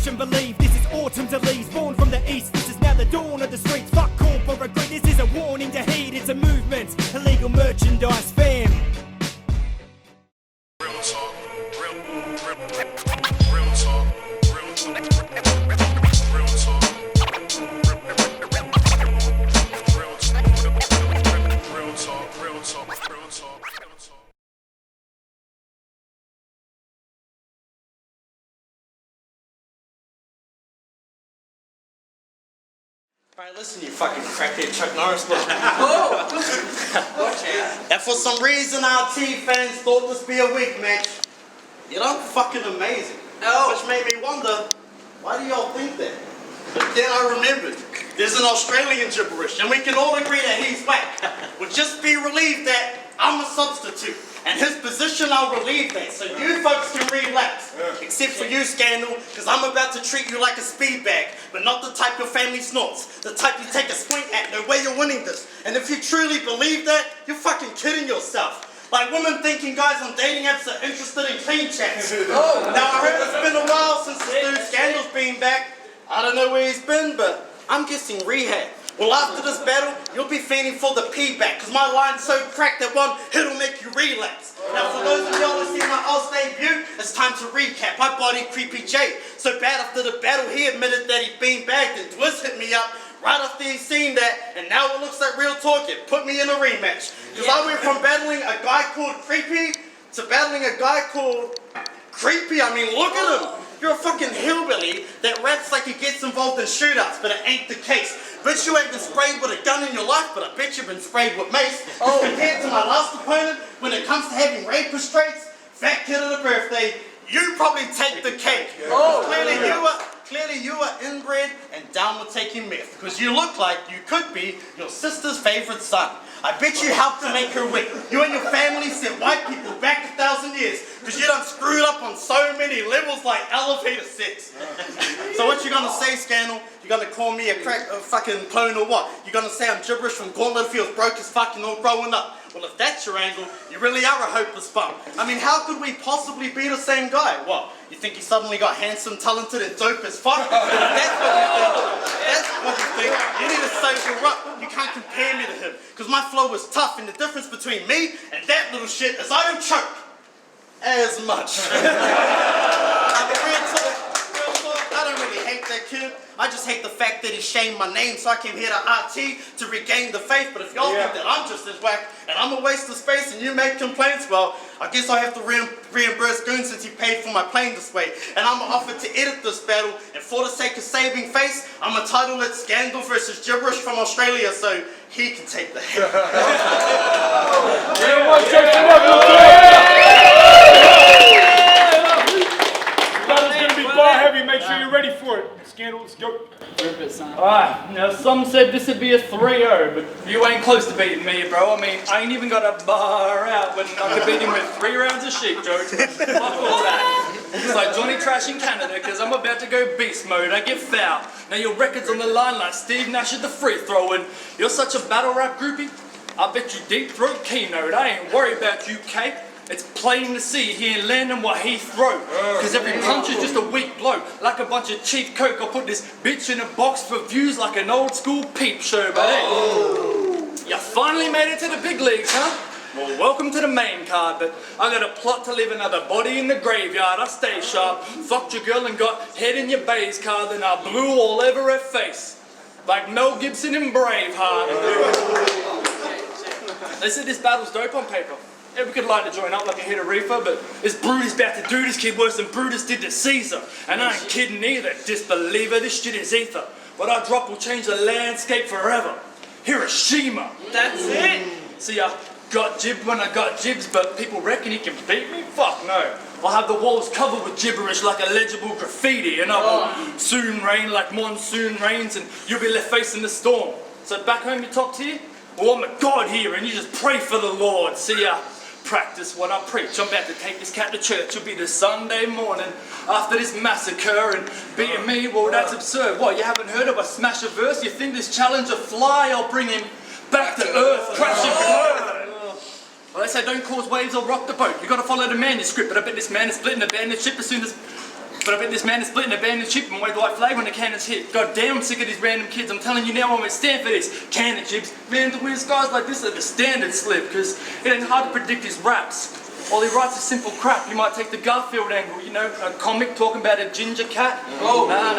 and believe this is autumn deletes, born from the east. This is now the dawn of the streets. Fuck corporate greed. This is a warning to heed. It's a movement, illegal merchandise, fam. Real talk, real talk, real talk. Alright, listen, you fucking crackhead Chuck Norris. And for some reason, our T fans thought this be a weak match. You know, fucking amazing. Which made me wonder, why do y'all think that? But then I remembered, there's an Australian Jiburish, and we can all agree that he's whack. We'll just be relieved that I'm a substitute. And his position, I'll relieve that, so you folks can relapse. Except for you, Skandal, because I'm about to treat you like a speed bag, but not the type your family snorts, the type you take a swing at. No way you're winning this. And if you truly believe that, you're fucking kidding yourself. Like women thinking guys on dating apps are interested in clean chats. Now I heard it's been a while since this dude Skandal's been back. I don't know where he's been, but I'm guessing rehab. Well, after this battle, you'll be feeding for the pee back, because my line's so cracked that one hit'll make you relapse. Now, for those of y'all who see my Oz debut, it's time to recap. I bodied Creepy J. So bad after the battle, he admitted that he'd been bagged, and Twiz hit me up right after he'd seen that, and now it looks like real talk. It put me in a rematch. Because I went from battling a guy called Creepy to battling a guy called Creepy. I mean, look at him. You're a fucking hillbilly that raps like he gets involved in shootouts, but it ain't the case. Bet you ain't been sprayed with a gun in your life, but I bet you've been sprayed with mace. Compared to my last opponent, when it comes to having rapist traits, fat kid of the birthday, you probably take the cake. Clearly you are inbred and down with taking meth, because you look like you could be your sister's favorite son. I bet you helped to make her weak. You and your family sent white people back 1,000 years because you done screwed up on so many levels like elevator sex. So what you gonna say, Skandal? You gonna call me a fucking clone or what? You gonna say I'm gibberish from Gauntlet feels broke as fucking all growing up? Well, if that's your angle, you really are a hopeless bum. I mean, how could we possibly be the same guy? What? You think he suddenly got handsome, talented, and dope as fuck? That's what you think. You need to sober up. You can't compare me to him, because my flow is tough, and the difference between me and that little shit is I don't choke as much. I mean, real talk, I don't really hate that kid. I just hate the fact that he shamed my name, so I came here to RT to regain the faith. But if y'all think that I'm just as whack and I'm a waste of space and you make complaints, well, I guess I have to reimburse Goon since he paid for my plane this way. And I'm offered to edit this battle, and for the sake of saving face, I'm gonna title it Skandal versus Jiburish from Australia, so he can take the hit. Heavy, make sure you're ready for it. Skandal, let's go. Alright, now some said this would be a 3-0, but you ain't close to beating me, bro. I mean, I ain't even got a bar out when I could beat him with 3 rounds of sheep, Joe. Fuck all that. It's like Johnny Trash in Canada, because I'm about to go beast mode. I get foul. Now your record's on the line like Steve Nash at the free throw, and you're such a battle rap groupie. I bet you deep throat keynote. I ain't worried about you, Kate. It's plain to see he ain't landing what he throw. Cause every punch is just a weak blow. Like a bunch of cheap coke, I'll put this bitch in a box for views like an old school peep show, but hey, you finally made it to the big leagues, huh? Well, welcome to the main card, but I got a plot to leave another body in the graveyard. I stay sharp, fucked your girl and got head in your bae's car, then I blew all over her face. Like Mel Gibson in Braveheart. They said this battle's dope on paper. Yeah, we could like to join up like a hit of reefer, but this Brutus about to do this kid worse than Brutus did to Caesar. And I ain't kidding either, disbeliever, this shit is ether. What I drop will change the landscape forever. Hiroshima. That's it. See, I got jibbed when I got jibs, but people reckon he can beat me? Fuck no. I'll have the walls covered with gibberish like illegible graffiti, and I will soon rain like monsoon rains, and you'll be left facing the storm. So back home you top tier? Well, I'm a god here, and you just pray for the Lord. See, practice what I preach. I'm about to take this cat to church. It'll be the Sunday morning after this massacre, and beating me, well, that's absurd. What, you haven't heard of a smash a verse? You think this challenge a fly? I'll bring him back to earth, crashing burn. Well, they say don't cause waves or rock the boat. You gotta follow the manuscript, but I bet this man is splitting the bandit ship as soon as But I bet this man is splitting a abandoned ship and waved the white flag when the cannons hit. God damn, I'm sick of these random kids. I'm telling you now, I won't stand for this. Cannon chips. Man, the weird guys like this are the standard slip, because it ain't hard to predict his raps. All he writes is simple crap. You might take the Garfield angle, you know, a comic talking about a ginger cat. Nah.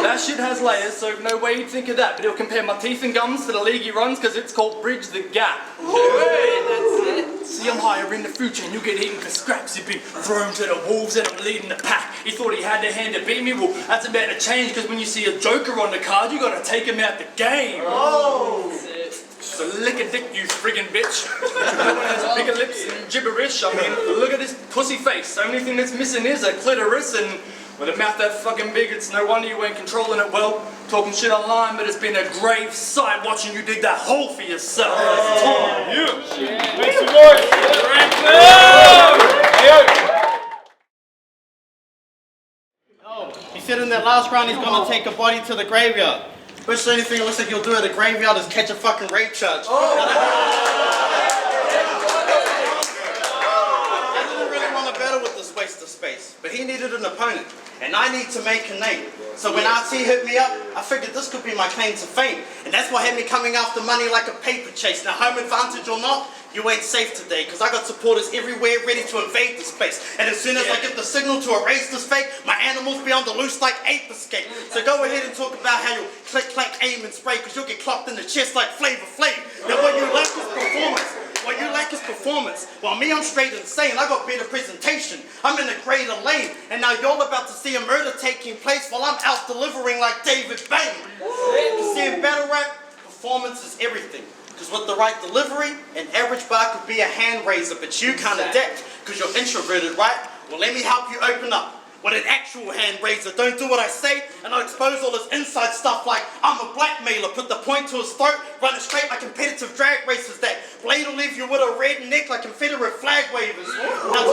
That shit has layers, so no way you'd think of that. But he'll compare my teeth and gums to the league he runs, because it's called Bridge the Gap. Hey, that's it. See, I'm higher in the future and you get eaten for scraps. You've been thrown to the wolves and I'm leading the pack. He thought he had the hand to beat me. Well, that's about to change, because when you see a joker on the card, you gotta take him out the game. So lick a dick, you friggin' bitch. No one has bigger lips than Jiburish. I mean, look at this pussy face. The only thing that's missing is a clitoris, and with a mouth that fucking big, it's no wonder you ain't controlling it well. Talking shit online, but it's been a grave sight watching you dig that hole for yourself. Make some noise. He said in that last round he's gonna take a body to the graveyard. Which the only thing it looks like he'll do at a graveyard is catch a fucking rape charge. I didn't really want to battle with this waste of space, but he needed an opponent, and I need to make a name. So when RT hit me up, I figured this could be my claim to fame, and that's what had me coming after money like a paper chase. Now, home advantage or not, you ain't safe today, because I got supporters everywhere ready to invade this place. And as soon as I get the signal to erase this fake, my animals be on the loose like ape escape. So go ahead and talk about how you click, clack, aim, and spray, because you'll get clocked in the chest like Flavor Flav. Now what you lack is performance. What you lack is performance. While me, I'm straight insane. I got better presentation. I'm in a greater lane. And now y'all about to see a murder taking place while I'm out delivering like David Bain. You see, in battle rap, performance is everything. Because with the right delivery, an average bar could be a hand raiser, but you can't adapt because you're introverted, right? Well, let me help you open up with an actual hand raiser. Don't do what I say, and I'll expose all his inside stuff like I'm a blackmailer. Put the point to his throat, run it straight like competitive drag racers. That blade will leave you with a red neck like Confederate flag wavers. Now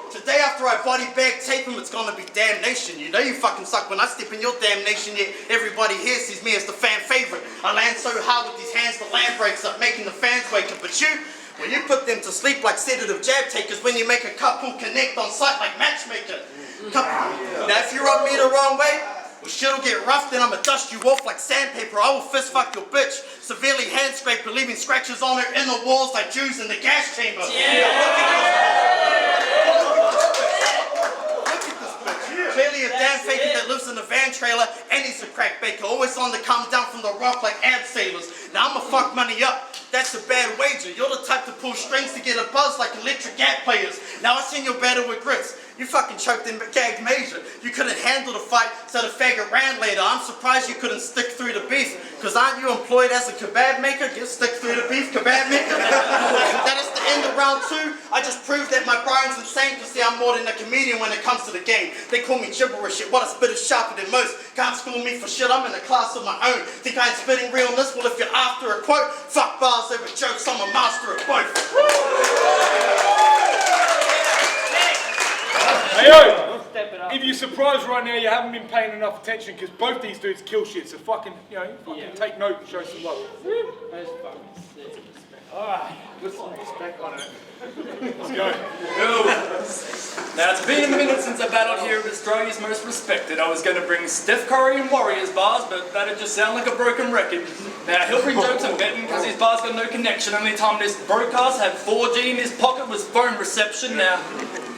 today after I body bag tape him, it's gonna be damnation. You know you fucking suck when I step in your damnation, yet everybody here sees me as the fan favorite. I land so hard with these hands, the land breaks up, making the fans wake up. But you, well, you put them to sleep like sedative jab takers when you make a couple connect on sight like matchmaker. Now if you rub me the wrong way, well, shit'll get rough, then I'ma dust you off like sandpaper. I will fist fuck your bitch, severely hand scrape her, leaving scratches on her inner walls like Jews in the gas chamber. Look at this bitch. Clearly a damn faker that lives in a van trailer, and he's a crack baker, always on the come down from the rock like ab sailors. Now I'ma fuck money up. That's a bad wager. You're the type to pull strings to get a buzz like electric gap players. Now I seen your battle with grits. You fucking choked and gagged major. You couldn't handle the fight, so the faggot ran later. I'm surprised you couldn't stick through the beef. Cause aren't you employed as a kebab maker? Just stick through the beef, kebab maker. That is the end of round 2. I just proved that my brain's insane, cause see I'm more than a comedian when it comes to the game. They call me Jiburish. What I spit is sharper than most. Can't school me for shit, I'm in a class of my own. Think I ain't spitting realness? Well, if you're after a quote, fuck bars over jokes, I'm a master of both. Hey, yo! If you're surprised right now, you haven't been paying enough attention, because both these dudes kill shit, so fucking take note and show some love. That's fucking sick. Alright, put some respect on it. Let's go. Now it's been a minute since I battled here at Australia's most respected. I was going to bring Steph Curry and Warriors bars, but that'd just sound like a broken record. Now he'll bring jokes and betting because his bars got no connection. Only time this broadcast had 4G in his pocket was phone reception. Now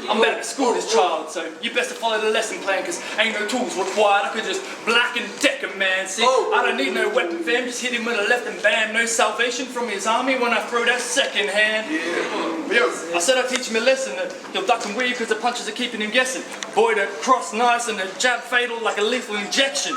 I'm about to school this child, so you best to follow the lesson plan, because ain't no tools required. I could just black and deck a man. See, I don't need no weapon, fam. Just hit him with a left and bam. No salvation from his army when I throw that second hand. Yo, I said I'd teach him a lesson that he'll duck and weave because the punches are keeping him guessing. Boy, the cross nice and the jab fatal like a lethal injection.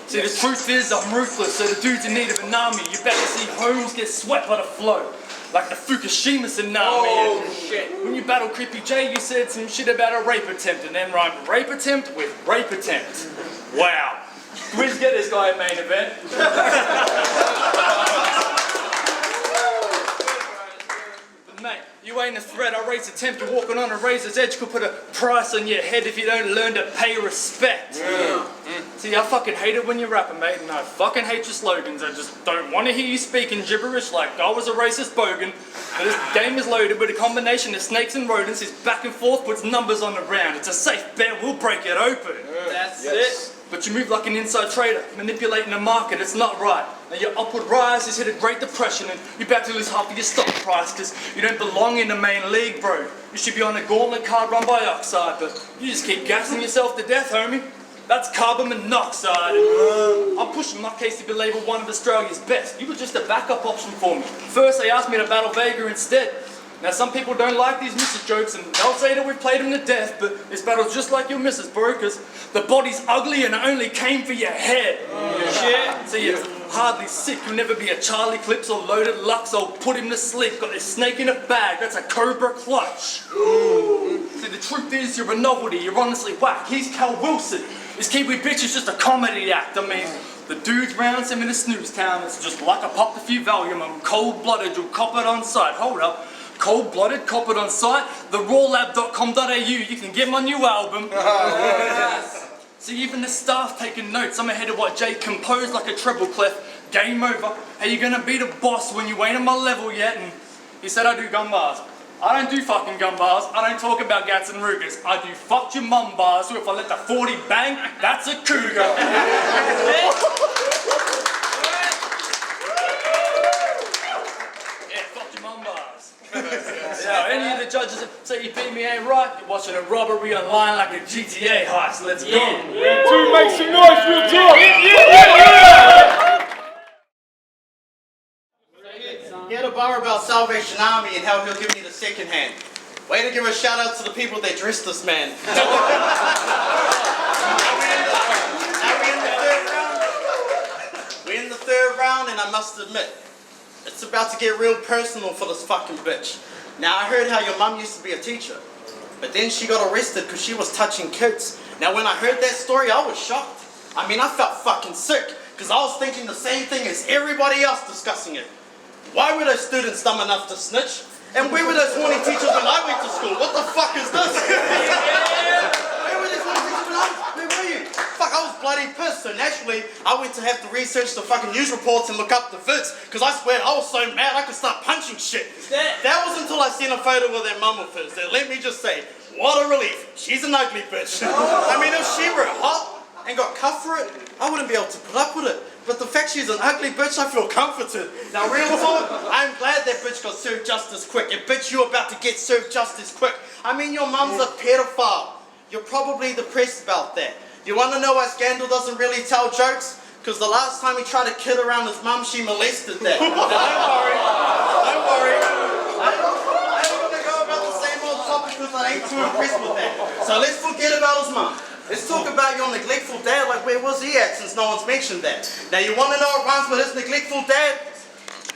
See, the truth is I'm ruthless, so the dude's in need of an army. You better see Holmes get swept by the flow, like the Fukushima tsunami. Oh, shit. When you battled Creepy J, you said some shit about a rape attempt and then rhymed rape attempt with rape attempt. Wow. Can we just get this guy a main event? But mate, you ain't a threat. Our race attempt. You're walking on a razor's edge. Could put a price on your head if you don't learn to pay respect. See, I fucking hate it when you're rapping, mate, and I fucking hate your slogans. I just don't want to hear you speaking gibberish like I was a racist bogan. But this game is loaded with a combination of snakes and rodents. His back and forth puts numbers on the round. It's a safe bet, we'll break it open. That's it. But you move like an inside trader, manipulating the market, it's not right. Now your upward rise has hit a great depression and you're about to lose half of your stock price because you don't belong in the main league, bro. You should be on a gauntlet card run by Oxide, but you just keep gassing yourself to death, homie. That's carbon monoxide. I'll push my case to be labelled one of Australia's best. You were just a backup option for me. First they asked me to battle Vega instead. Now some people don't like these missus jokes and they'll say that we've played them to death, but this battle's just like your missus, bro, because the body's ugly and it only came for your head. Shit. So you're hardly sick, you'll never be a Charlie Clips or Loaded Lux or put him to sleep. Got this snake in a bag, that's a Cobra clutch. See, the truth is you're a novelty, you're honestly whack. He's Cal Wilson. This Kiwi bitch is just a comedy act. I mean, the dude's rounds him in a snooze town. It's just like I popped a few Valium. I'm cold-blooded, you'll cop it on sight. Hold up. Cold-blooded, cop it on site. TheRawLab.com.au, you can get my new album. See, even the staff taking notes. I'm ahead of what Jay composed like a treble clef. Game over. How you gonna beat a boss when you ain't on my level yet? And he said I do gun bars. I don't do fucking gun bars. I don't talk about Gats and Rugers. I do fuck your mum bars. So if I let the 40 bang, that's a cougar. Yeah, fuck your mum bars. Now, any of the judges that say you beat me ain't right, you're watching a robbery online like a GTA heist. Let's go. Two, make some noise, real talk. He had a bar about Salvation Army and how he'll give me the second hand. Way to give a shout out to the people that dressed this man. Now we're in the third round and I must admit, it's about to get real personal for this fucking bitch. Now I heard how your mum used to be a teacher, but then she got arrested because she was touching kids. Now when I heard that story, I was shocked. I mean, I felt fucking sick because I was thinking the same thing as everybody else discussing it. Why were those students dumb enough to snitch? And where were those horny teachers when I went to school? What the fuck is this? Where were those horny teachers when where were you? Fuck, I was bloody pissed. So naturally, I went to have to research the fucking news reports and look up the vids. Because I swear, I was so mad I could start punching shit. That was until I seen a photo of their mum of his. That let me just say, what a relief. She's an ugly bitch. I mean, if she were hot and got cuffed for it, I wouldn't be able to put up with it. But the fact she's an ugly bitch, I feel comforted. Now, real talk, I'm glad that bitch got served justice quick. And bitch, you're about to get served justice quick. I mean, your mum's a pedophile. You're probably depressed about that. You want to know why Skandal doesn't really tell jokes? Because the last time he tried to kid around his mum, she molested that. Now, don't worry. Don't worry. I ain't going to go about the same old topic because I ain't too impressed with that. So let's forget about his mum. Let's talk about your neglectful dad, like where was he at since no one's mentioned that? Now you want to know what rhymes with his neglectful dad?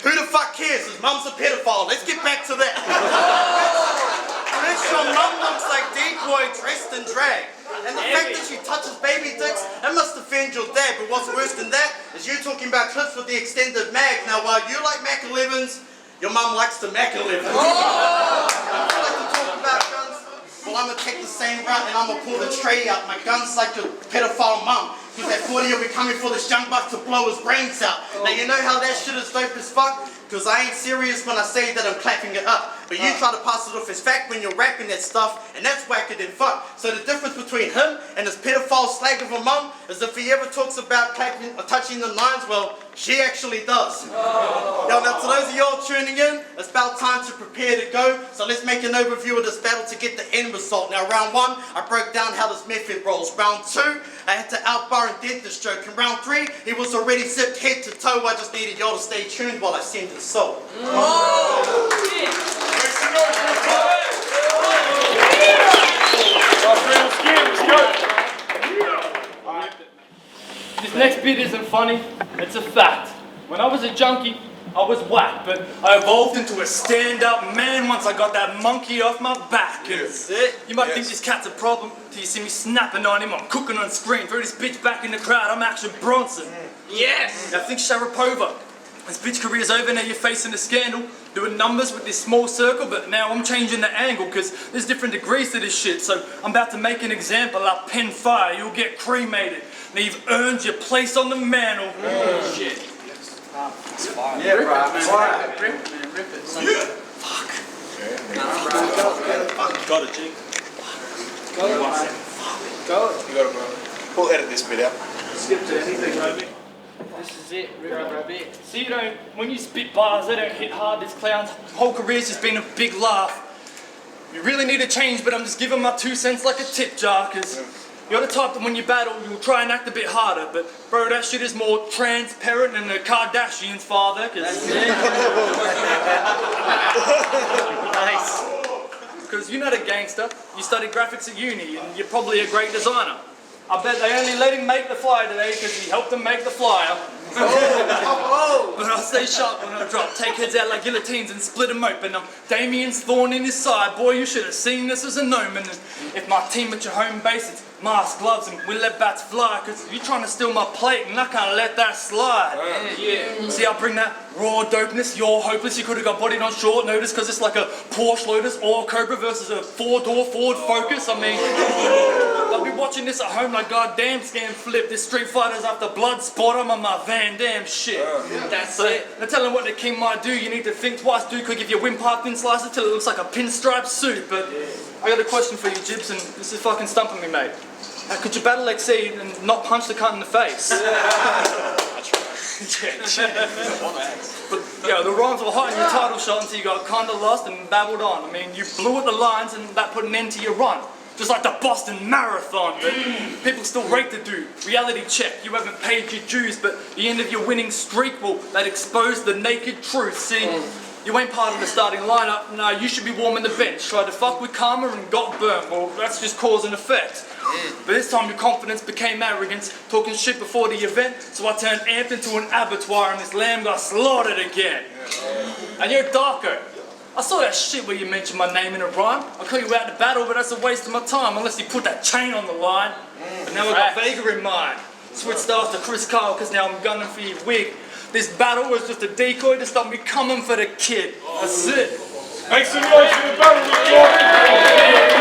Who the fuck cares? His mum's a pedophile. Let's get back to that. Bitch, your mum looks like Decoy dressed in drag. And the fact that she touches baby dicks, that must offend your dad. But what's worse than that is you talking about clips with the extended mag. Now while you like Mac 11s, your mum likes the Mac 11s. You like to talk about guns? Well, I'm gonna take the same route and I'm gonna pull the tray out. My gun's like your pedophile mum. Because that 40 will be coming for this young buck to blow his brains out. Now you know how that shit is dope as fuck? Because I ain't serious when I say that I'm clapping it up. But you try to pass it off as fact when you're rapping that stuff, and that's whacker than fuck. So the difference between him and his pedophile slag of a mum is if he ever talks about clapping or touching the lines, well, she actually does. Now to those of y'all tuning in, it's about time to prepare to go. So let's make an overview of this battle to get the end result. Now round 1, I broke down how this method rolls. Round 2, I had to outbar and dent this joke. In round 3, he was already zipped head to toe. I just needed y'all to stay tuned while I send the soul. This next bit isn't funny, it's a fact. When I was a junkie, I was whack, but I evolved into a stand-up man once I got that monkey off my back. That's it. You might think this cat's a problem till you see me snapping on him. I'm cooking on screen. Throw this bitch back in the crowd. I'm Action Bronson. Yes. Now think Sharapova. This bitch career's over, now you're facing a scandal. doing numbers with this small circle, but now I'm changing the angle because there's different degrees to this shit. So I'm about to make an example. I'll pin fire, you'll get cremated. Now you've earned your place on the mantle. Shit. It's fire. Yeah, bro. Fire. Rip it, man, rip it. Son. Fuck. Got it, G. Go. You got it, bro. We'll edit this bit out. Skip to anything, Roby. This is it, rip it. See, when you spit bars, they don't hit hard. This clown's whole career's just been a big laugh. You really need to change, but I'm just giving my 2 cents like a tip jar, cause you're the type that when you battle, you'll try and act a bit harder, but bro, that shit is more transparent than the Kardashians' father, cause... Nice. Because you're not a gangster, you studied graphics at uni, and you're probably a great designer. I bet they only let him make the flyer today because he helped them make the flyer. But I'll stay sharp when I drop, take heads out like guillotines and split them open. Damien's thorn in his side, boy, you should have seen this as a gnome. And if my team at your home base, it's mask, gloves, and we let bats fly, because you're trying to steal my plate and I can't let that slide. Yeah. See, I bring that raw dopeness, you're hopeless, you could have got bodied on short notice because it's like a Porsche Lotus or Cobra versus a 4-door Ford Focus. I mean, I'll be watching this at home like goddamn scam flip. This Street Fighter's after blood sport, I'm on my Van Damme shit. That's it. They're telling what the king might do, you need to think twice, dude. Could give you a windpipe thin slicer till it looks like a pinstripe suit. But I got a question for you, Jibs, and this is fucking stumping me, mate. How could you battle Exceed and not punch the cunt in the face? But yeah, the rhymes were hot in your title shot until you got kinda lost and babbled on. I mean, you blew at the lines and that put an end to your run. Just like the Boston Marathon, but people still rate the dude. Reality check, you haven't paid your dues, but the end of your winning streak, well, that exposed the naked truth. See, you ain't part of the starting lineup, no, you should be warming the bench. Tried to fuck with karma and got burnt, well, that's just cause and effect. But this time your confidence became arrogance, talking shit before the event, so I turned amped into an abattoir and this lamb got slaughtered again. And you're Darko. I saw that shit where you mentioned my name in a rhyme. I'll call you out to battle, but that's a waste of my time unless you put that chain on the line. But now I got Vega in mind. Switch styles to Chris Kyle, cause now I'm gunning for your wig. This battle was just a decoy to stop me coming for the kid. That's it. Make some noise for the battle,